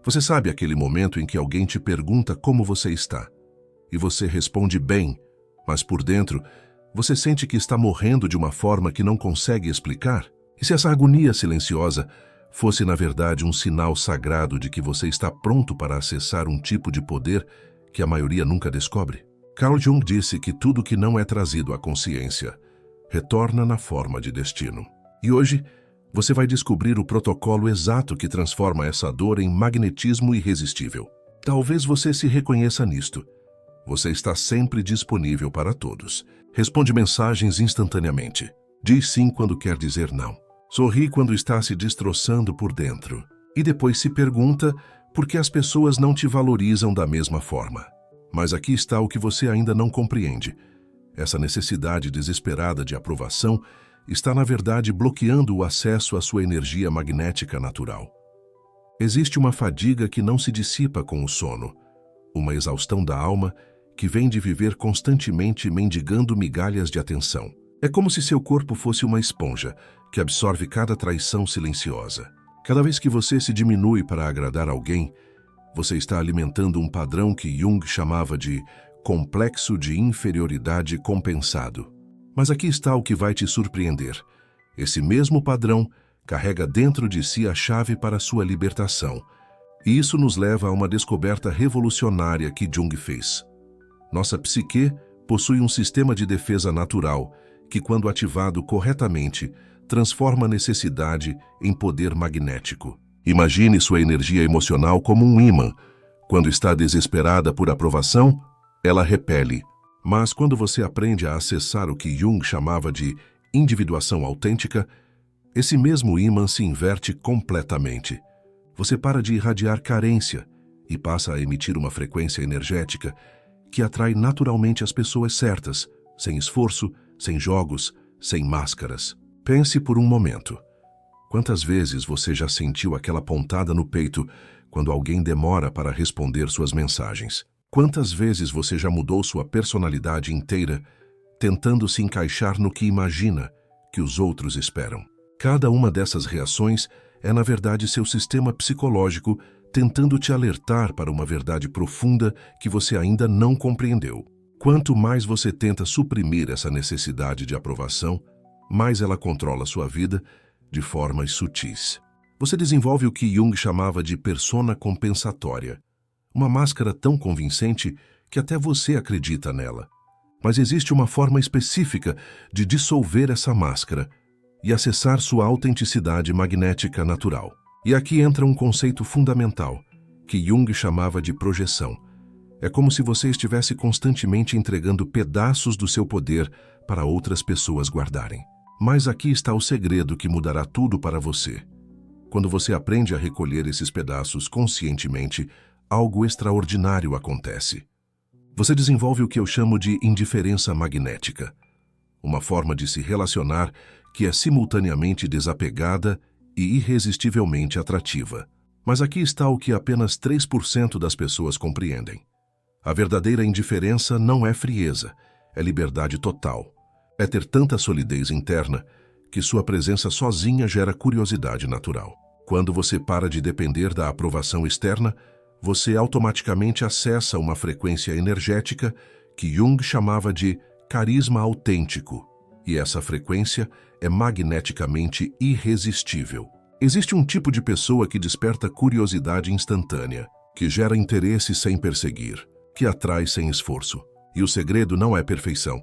Você sabe aquele momento em que alguém te pergunta como você está, e você responde bem, mas por dentro você sente que está morrendo de uma forma que não consegue explicar? E se essa agonia silenciosa fosse na verdade um sinal sagrado de que você está pronto para acessar um tipo de poder que a maioria nunca descobre? Carl Jung disse que tudo que não é trazido à consciência retorna na forma de destino. E hoje, você vai descobrir o protocolo exato que transforma essa dor em magnetismo irresistível. Talvez você se reconheça nisto. Você está sempre disponível para todos. Responde mensagens instantaneamente. Diz sim quando quer dizer não. Sorri quando está se destroçando por dentro. E depois se pergunta por que as pessoas não te valorizam da mesma forma. Mas aqui está o que você ainda não compreende. Essa necessidade desesperada de aprovação está, na verdade, bloqueando o acesso à sua energia magnética natural. Existe uma fadiga que não se dissipa com o sono, uma exaustão da alma que vem de viver constantemente mendigando migalhas de atenção. É como se seu corpo fosse uma esponja que absorve cada traição silenciosa. Cada vez que você se diminui para agradar alguém, você está alimentando um padrão que Jung chamava de complexo de inferioridade compensado. Mas aqui está o que vai te surpreender. Esse mesmo padrão carrega dentro de si a chave para sua libertação. E isso nos leva a uma descoberta revolucionária que Jung fez. Nossa psique possui um sistema de defesa natural que, quando ativado corretamente, transforma a necessidade em poder magnético. Imagine sua energia emocional como um ímã. Quando está desesperada por aprovação, ela repele. Mas quando você aprende a acessar o que Jung chamava de individuação autêntica, esse mesmo ímã se inverte completamente. Você para de irradiar carência e passa a emitir uma frequência energética que atrai naturalmente as pessoas certas, sem esforço, sem jogos, sem máscaras. Pense por um momento. Quantas vezes você já sentiu aquela pontada no peito quando alguém demora para responder suas mensagens? Quantas vezes você já mudou sua personalidade inteira, tentando se encaixar no que imagina que os outros esperam? Cada uma dessas reações é, na verdade, seu sistema psicológico tentando te alertar para uma verdade profunda que você ainda não compreendeu. Quanto mais você tenta suprimir essa necessidade de aprovação, mais ela controla sua vida de formas sutis. Você desenvolve o que Jung chamava de persona compensatória. Uma máscara tão convincente que até você acredita nela. Mas existe uma forma específica de dissolver essa máscara e acessar sua autenticidade magnética natural. E aqui entra um conceito fundamental, que Jung chamava de projeção. É como se você estivesse constantemente entregando pedaços do seu poder para outras pessoas guardarem. Mas aqui está o segredo que mudará tudo para você. Quando você aprende a recolher esses pedaços conscientemente, algo extraordinário acontece. Você desenvolve o que eu chamo de indiferença magnética, uma forma de se relacionar que é simultaneamente desapegada e irresistivelmente atrativa. Mas aqui está o que apenas 3% das pessoas compreendem. A verdadeira indiferença não é frieza, é liberdade total. É ter tanta solidez interna que sua presença sozinha gera curiosidade natural. Quando você para de depender da aprovação externa, você automaticamente acessa uma frequência energética que Jung chamava de carisma autêntico, e essa frequência é magneticamente irresistível. Existe um tipo de pessoa que desperta curiosidade instantânea, que gera interesse sem perseguir, que atrai sem esforço. E o segredo não é perfeição,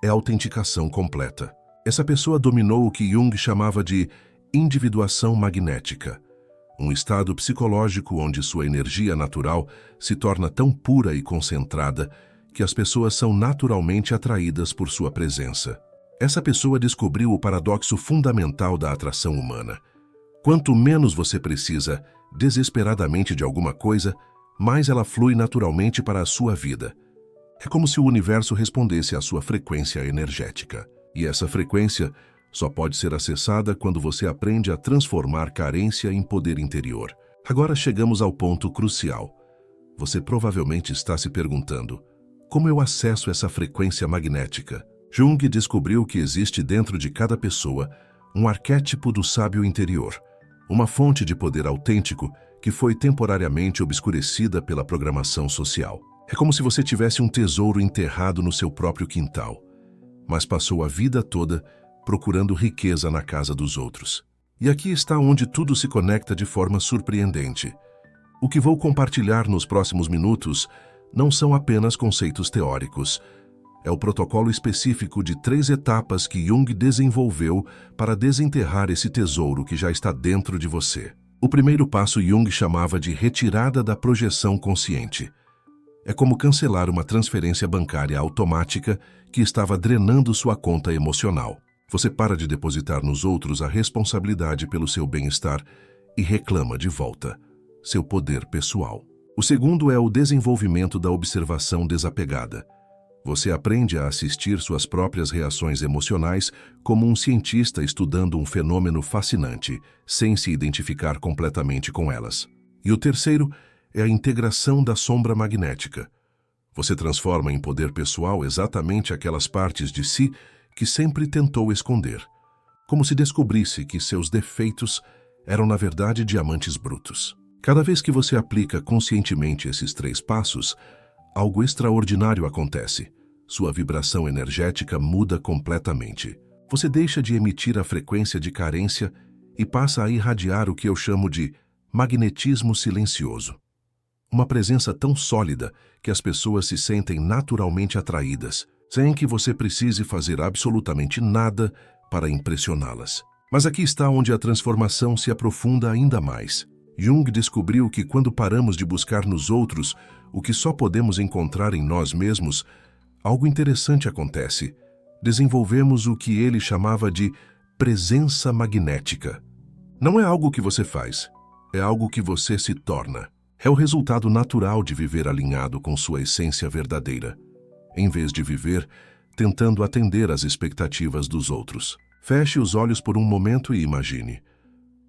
é autenticação completa. Essa pessoa dominou o que Jung chamava de individuação magnética, um estado psicológico onde sua energia natural se torna tão pura e concentrada que as pessoas são naturalmente atraídas por sua presença. Essa pessoa descobriu o paradoxo fundamental da atração humana. Quanto menos você precisa desesperadamente de alguma coisa, mais ela flui naturalmente para a sua vida. É como se o universo respondesse à sua frequência energética. E essa frequência só pode ser acessada quando você aprende a transformar carência em poder interior. Agora chegamos ao ponto crucial. Você provavelmente está se perguntando: como eu acesso essa frequência magnética? Jung descobriu que existe dentro de cada pessoa um arquétipo do sábio interior, uma fonte de poder autêntico que foi temporariamente obscurecida pela programação social. É como se você tivesse um tesouro enterrado no seu próprio quintal, mas passou a vida toda procurando riqueza na casa dos outros. E aqui está onde tudo se conecta de forma surpreendente. O que vou compartilhar nos próximos minutos não são apenas conceitos teóricos. É o protocolo específico de 3 etapas que Jung desenvolveu para desenterrar esse tesouro que já está dentro de você. O primeiro passo Jung chamava de retirada da projeção consciente. É como cancelar uma transferência bancária automática que estava drenando sua conta emocional. Você para de depositar nos outros a responsabilidade pelo seu bem-estar e reclama de volta seu poder pessoal. O segundo é o desenvolvimento da observação desapegada. Você aprende a assistir suas próprias reações emocionais como um cientista estudando um fenômeno fascinante, sem se identificar completamente com elas. E o terceiro é a integração da sombra magnética. Você transforma em poder pessoal exatamente aquelas partes de si que sempre tentou esconder, como se descobrisse que seus defeitos eram na verdade diamantes brutos. Cada vez que você aplica conscientemente esses 3 passos, algo extraordinário acontece. Sua vibração energética muda completamente. Você deixa de emitir a frequência de carência e passa a irradiar o que eu chamo de magnetismo silencioso. Uma presença tão sólida que as pessoas se sentem naturalmente atraídas, sem que você precise fazer absolutamente nada para impressioná-las. Mas aqui está onde a transformação se aprofunda ainda mais. Jung descobriu que quando paramos de buscar nos outros o que só podemos encontrar em nós mesmos, algo interessante acontece. Desenvolvemos o que ele chamava de presença magnética. Não é algo que você faz, é algo que você se torna. É o resultado natural de viver alinhado com sua essência verdadeira, em vez de viver tentando atender às expectativas dos outros. Feche os olhos por um momento e imagine.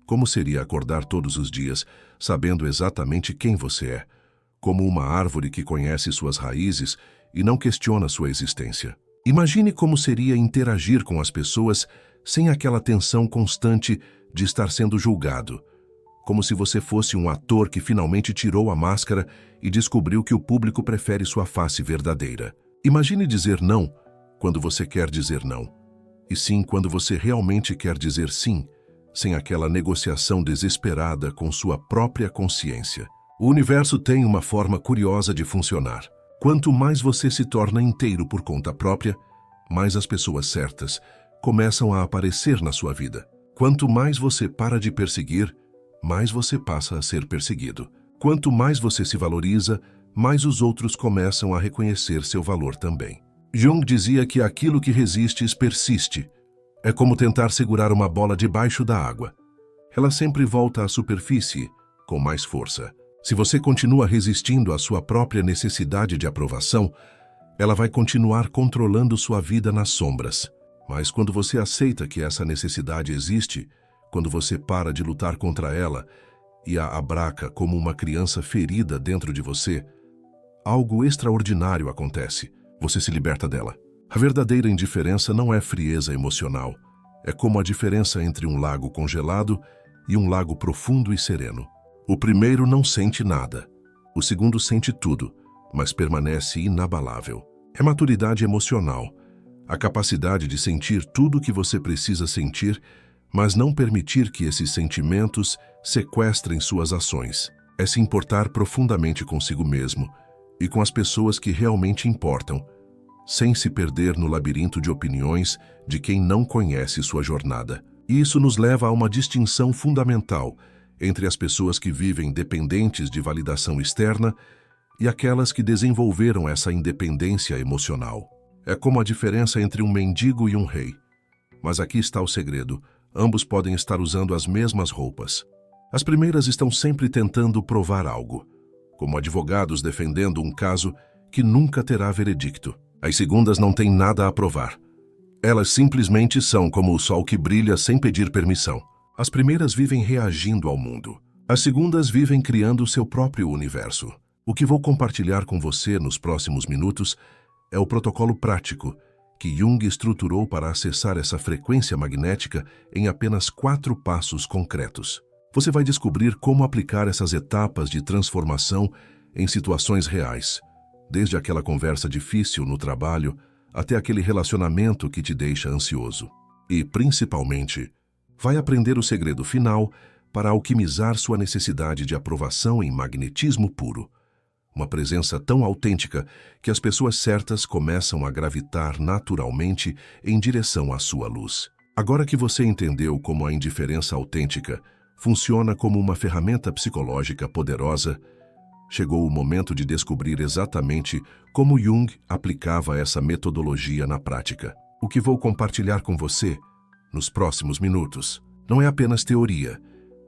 Como seria acordar todos os dias sabendo exatamente quem você é, como uma árvore que conhece suas raízes e não questiona sua existência? Imagine como seria interagir com as pessoas sem aquela tensão constante de estar sendo julgado, como se você fosse um ator que finalmente tirou a máscara e descobriu que o público prefere sua face verdadeira. Imagine dizer não quando você quer dizer não, e sim quando você realmente quer dizer sim, sem aquela negociação desesperada com sua própria consciência. O universo tem uma forma curiosa de funcionar. Quanto mais você se torna inteiro por conta própria, mais as pessoas certas começam a aparecer na sua vida. Quanto mais você para de perseguir, mais você passa a ser perseguido. Quanto mais você se valoriza, mais os outros começam a reconhecer seu valor também. Jung dizia que aquilo que resistes persiste. É como tentar segurar uma bola debaixo da água. Ela sempre volta à superfície, com mais força. Se você continua resistindo à sua própria necessidade de aprovação, ela vai continuar controlando sua vida nas sombras. Mas quando você aceita que essa necessidade existe, quando você para de lutar contra ela e a abraça como uma criança ferida dentro de você, algo extraordinário acontece. Você se liberta dela. A verdadeira indiferença não é frieza emocional. É como a diferença entre um lago congelado e um lago profundo e sereno. O primeiro não sente nada. O segundo sente tudo, mas permanece inabalável. É maturidade emocional. A capacidade de sentir tudo o que você precisa sentir, mas não permitir que esses sentimentos sequestrem suas ações. É se importar profundamente consigo mesmo e com as pessoas que realmente importam, sem se perder no labirinto de opiniões de quem não conhece sua jornada. E isso nos leva a uma distinção fundamental entre as pessoas que vivem dependentes de validação externa e aquelas que desenvolveram essa independência emocional. É como a diferença entre um mendigo e um rei. Mas aqui está o segredo. Ambos podem estar usando as mesmas roupas. As primeiras estão sempre tentando provar algo, como advogados defendendo um caso que nunca terá veredicto. As segundas não têm nada a provar. Elas simplesmente são como o sol que brilha sem pedir permissão. As primeiras vivem reagindo ao mundo. As segundas vivem criando o seu próprio universo. O que vou compartilhar com você nos próximos minutos é o protocolo prático que Jung estruturou para acessar essa frequência magnética em apenas 4 passos concretos. Você vai descobrir como aplicar essas etapas de transformação em situações reais, desde aquela conversa difícil no trabalho até aquele relacionamento que te deixa ansioso. E, principalmente, vai aprender o segredo final para alquimizar sua necessidade de aprovação em magnetismo puro. Uma presença tão autêntica que as pessoas certas começam a gravitar naturalmente em direção à sua luz. Agora que você entendeu como a indiferença autêntica funciona como uma ferramenta psicológica poderosa, chegou o momento de descobrir exatamente como Jung aplicava essa metodologia na prática. O que vou compartilhar com você nos próximos minutos não é apenas teoria,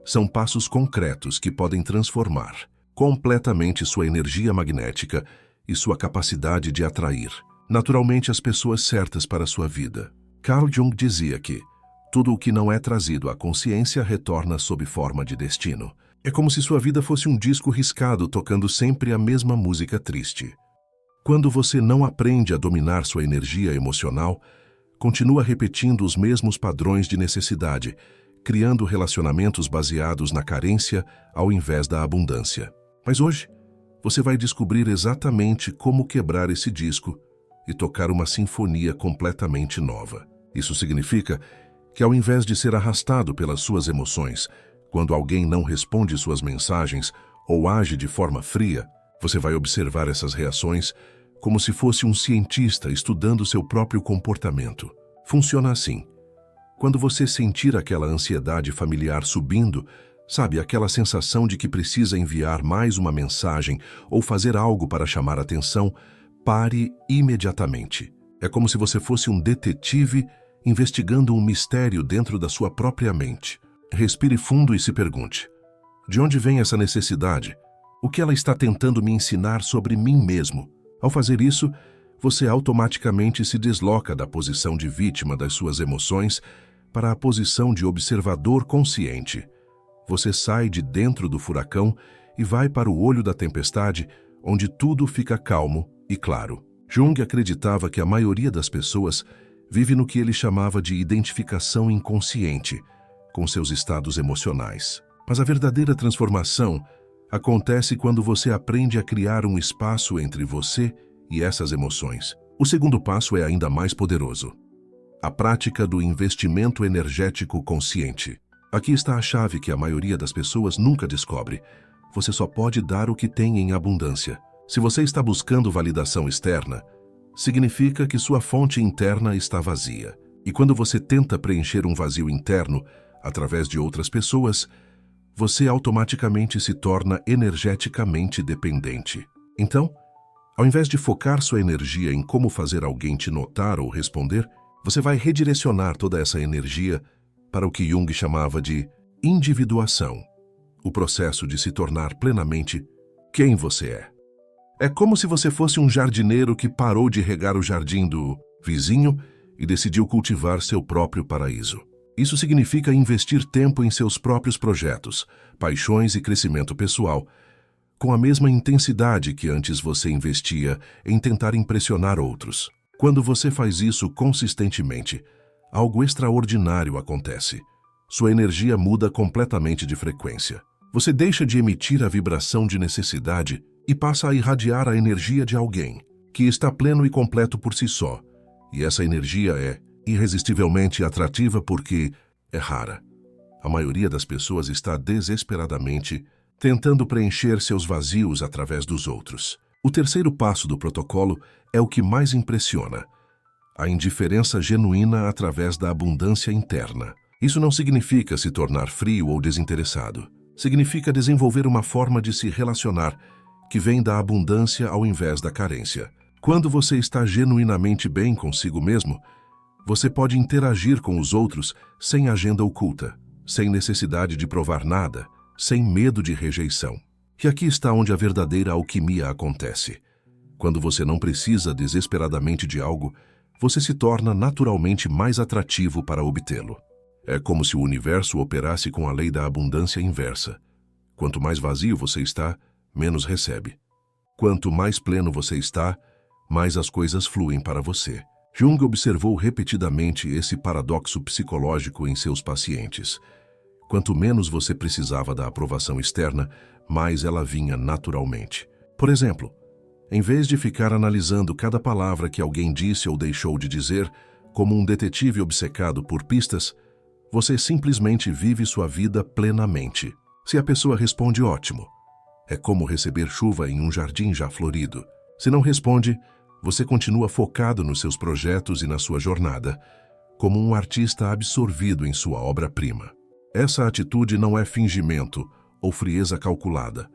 são passos concretos que podem transformar completamente sua energia magnética e sua capacidade de atrair naturalmente as pessoas certas para sua vida. Carl Jung dizia que tudo o que não é trazido à consciência retorna sob forma de destino. É como se sua vida fosse um disco riscado tocando sempre a mesma música triste. Quando você não aprende a dominar sua energia emocional, continua repetindo os mesmos padrões de necessidade, criando relacionamentos baseados na carência ao invés da abundância. Mas hoje, você vai descobrir exatamente como quebrar esse disco e tocar uma sinfonia completamente nova. Isso significa que, ao invés de ser arrastado pelas suas emoções, quando alguém não responde suas mensagens ou age de forma fria, você vai observar essas reações como se fosse um cientista estudando seu próprio comportamento. Funciona assim. Quando você sentir aquela ansiedade familiar subindo, sabe, aquela sensação de que precisa enviar mais uma mensagem ou fazer algo para chamar atenção, pare imediatamente. É como se você fosse um detetive investigando um mistério dentro da sua própria mente. Respire fundo e se pergunte: de onde vem essa necessidade? O que ela está tentando me ensinar sobre mim mesmo? Ao fazer isso, você automaticamente se desloca da posição de vítima das suas emoções para a posição de observador consciente. Você sai de dentro do furacão e vai para o olho da tempestade, onde tudo fica calmo e claro. Jung acreditava que a maioria das pessoas vive no que ele chamava de identificação inconsciente com seus estados emocionais. Mas a verdadeira transformação acontece quando você aprende a criar um espaço entre você e essas emoções. O segundo passo é ainda mais poderoso: a prática do investimento energético consciente. Aqui está a chave que a maioria das pessoas nunca descobre. Você só pode dar o que tem em abundância. Se você está buscando validação externa, significa que sua fonte interna está vazia. E quando você tenta preencher um vazio interno através de outras pessoas, você automaticamente se torna energeticamente dependente. Então, ao invés de focar sua energia em como fazer alguém te notar ou responder, você vai redirecionar toda essa energia para o que Jung chamava de individuação, o processo de se tornar plenamente quem você é. É como se você fosse um jardineiro que parou de regar o jardim do vizinho e decidiu cultivar seu próprio paraíso. Isso significa investir tempo em seus próprios projetos, paixões e crescimento pessoal, com a mesma intensidade que antes você investia em tentar impressionar outros. Quando você faz isso consistentemente, algo extraordinário acontece. Sua energia muda completamente de frequência. Você deixa de emitir a vibração de necessidade e passa a irradiar a energia de alguém que está pleno e completo por si só. E essa energia é irresistivelmente atrativa porque é rara. A maioria das pessoas está desesperadamente tentando preencher seus vazios através dos outros. O terceiro passo do protocolo é o que mais impressiona: a indiferença genuína através da abundância interna. Isso não significa se tornar frio ou desinteressado. Significa desenvolver uma forma de se relacionar que vem da abundância ao invés da carência. Quando você está genuinamente bem consigo mesmo, você pode interagir com os outros sem agenda oculta, sem necessidade de provar nada, sem medo de rejeição. E aqui está onde a verdadeira alquimia acontece. Quando você não precisa desesperadamente de algo, você se torna naturalmente mais atrativo para obtê-lo. É como se o universo operasse com a lei da abundância inversa. Quanto mais vazio você está, menos recebe. Quanto mais pleno você está, mais as coisas fluem para você. Jung observou repetidamente esse paradoxo psicológico em seus pacientes. Quanto menos você precisava da aprovação externa, mais ela vinha naturalmente. Por exemplo, em vez de ficar analisando cada palavra que alguém disse ou deixou de dizer, como um detetive obcecado por pistas, você simplesmente vive sua vida plenamente. Se a pessoa responde, ótimo. É como receber chuva em um jardim já florido. Se não responde, você continua focado nos seus projetos e na sua jornada, como um artista absorvido em sua obra-prima. Essa atitude não é fingimento ou frieza calculada.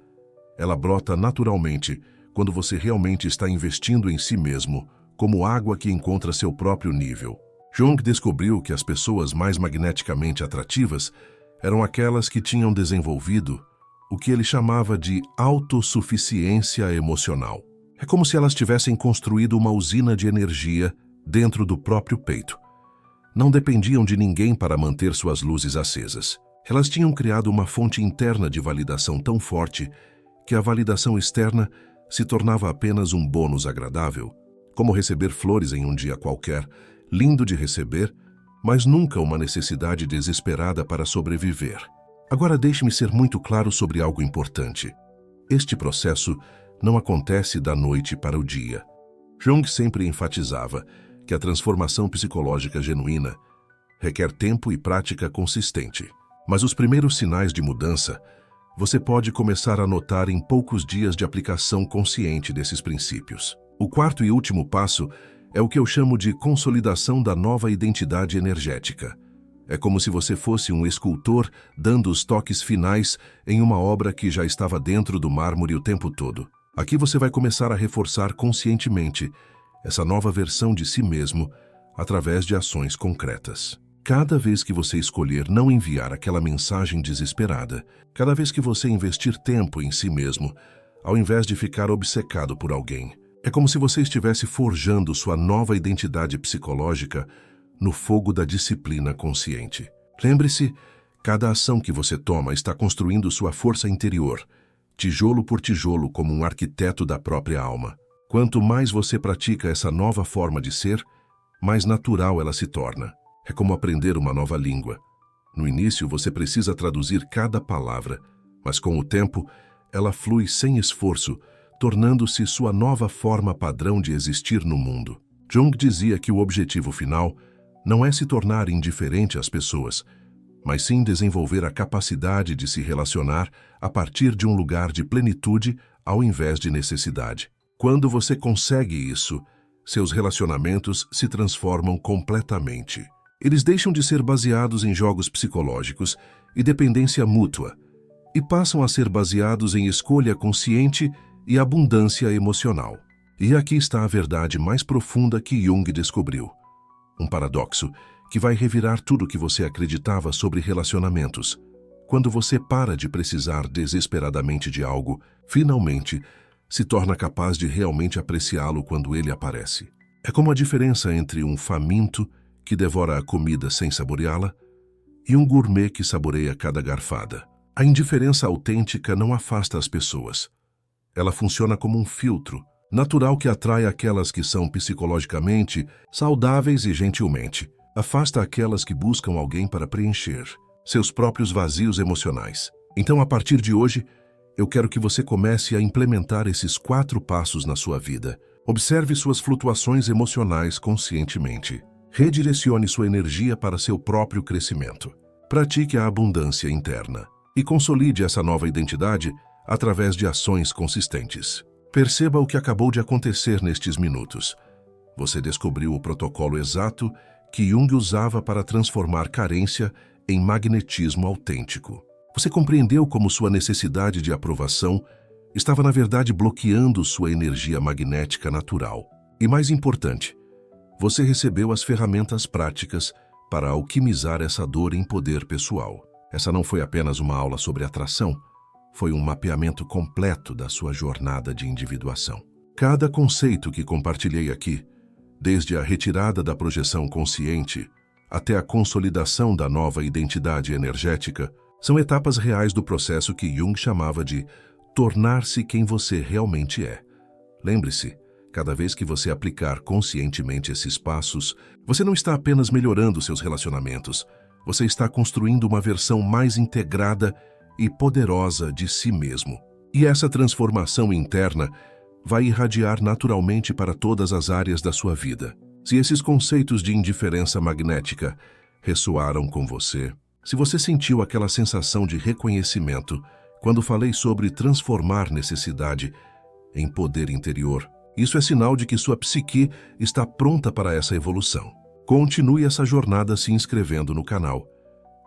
Ela brota naturalmente quando você realmente está investindo em si mesmo, como água que encontra seu próprio nível. Jung descobriu que as pessoas mais magneticamente atrativas eram aquelas que tinham desenvolvido o que ele chamava de autossuficiência emocional. É como se elas tivessem construído uma usina de energia dentro do próprio peito. Não dependiam de ninguém para manter suas luzes acesas. Elas tinham criado uma fonte interna de validação tão forte que a validação externa se tornava apenas um bônus agradável, como receber flores em um dia qualquer, lindo de receber, mas nunca uma necessidade desesperada para sobreviver. Agora deixe-me ser muito claro sobre algo importante. Este processo não acontece da noite para o dia. Jung sempre enfatizava que a transformação psicológica genuína requer tempo e prática consistente. Mas os primeiros sinais de mudança você pode começar a notar em poucos dias de aplicação consciente desses princípios. O quarto e último passo é o que eu chamo de consolidação da nova identidade energética. É como se você fosse um escultor dando os toques finais em uma obra que já estava dentro do mármore o tempo todo. Aqui você vai começar a reforçar conscientemente essa nova versão de si mesmo através de ações concretas. Cada vez que você escolher não enviar aquela mensagem desesperada, cada vez que você investir tempo em si mesmo, ao invés de ficar obcecado por alguém, é como se você estivesse forjando sua nova identidade psicológica no fogo da disciplina consciente. Lembre-se, cada ação que você toma está construindo sua força interior, tijolo por tijolo, como um arquiteto da própria alma. Quanto mais você pratica essa nova forma de ser, mais natural ela se torna. É como aprender uma nova língua. No início, você precisa traduzir cada palavra, mas com o tempo, ela flui sem esforço, tornando-se sua nova forma padrão de existir no mundo. Jung dizia que o objetivo final não é se tornar indiferente às pessoas, mas sim desenvolver a capacidade de se relacionar a partir de um lugar de plenitude ao invés de necessidade. Quando você consegue isso, seus relacionamentos se transformam completamente. Eles deixam de ser baseados em jogos psicológicos e dependência mútua, e passam a ser baseados em escolha consciente e abundância emocional. E aqui está a verdade mais profunda que Jung descobriu. Um paradoxo que vai revirar tudo o que você acreditava sobre relacionamentos. Quando você para de precisar desesperadamente de algo, finalmente se torna capaz de realmente apreciá-lo quando ele aparece. É como a diferença entre um faminto que devora a comida sem saboreá-la e um gourmet que saboreia cada garfada. A indiferença autêntica não afasta as pessoas. Ela funciona como um filtro natural que atrai aquelas que são psicologicamente saudáveis e gentilmente afasta aquelas que buscam alguém para preencher seus próprios vazios emocionais. Então, a partir de hoje, eu quero que você comece a implementar esses 4 passos na sua vida. Observe suas flutuações emocionais conscientemente. Redirecione sua energia para seu próprio crescimento. Pratique a abundância interna e consolide essa nova identidade através de ações consistentes. Perceba o que acabou de acontecer nestes minutos. Você descobriu o protocolo exato que Jung usava para transformar carência em magnetismo autêntico. Você compreendeu como sua necessidade de aprovação estava, na verdade, bloqueando sua energia magnética natural. E mais importante, você recebeu as ferramentas práticas para alquimizar essa dor em poder pessoal. Essa não foi apenas uma aula sobre atração, foi um mapeamento completo da sua jornada de individuação. Cada conceito que compartilhei aqui, desde a retirada da projeção consciente até a consolidação da nova identidade energética, são etapas reais do processo que Jung chamava de tornar-se quem você realmente é. Lembre-se, cada vez que você aplicar conscientemente esses passos, você não está apenas melhorando seus relacionamentos, Você está construindo uma versão mais integrada e poderosa de si mesmo. E essa transformação interna vai irradiar naturalmente para todas as áreas da sua vida. Se esses conceitos de indiferença magnética ressoaram com você, se você sentiu aquela sensação de reconhecimento quando falei sobre transformar necessidade em poder interior, isso é sinal de que sua psique está pronta para essa evolução. Continue essa jornada se inscrevendo no canal.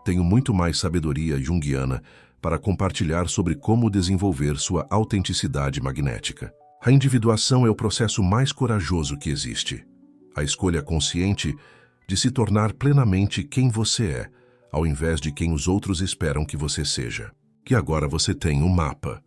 Tenho muito mais sabedoria junguiana para compartilhar sobre como desenvolver sua autenticidade magnética. A individuação é o processo mais corajoso que existe. A escolha consciente de se tornar plenamente quem você é, ao invés de quem os outros esperam que você seja. Que agora você tem um mapa.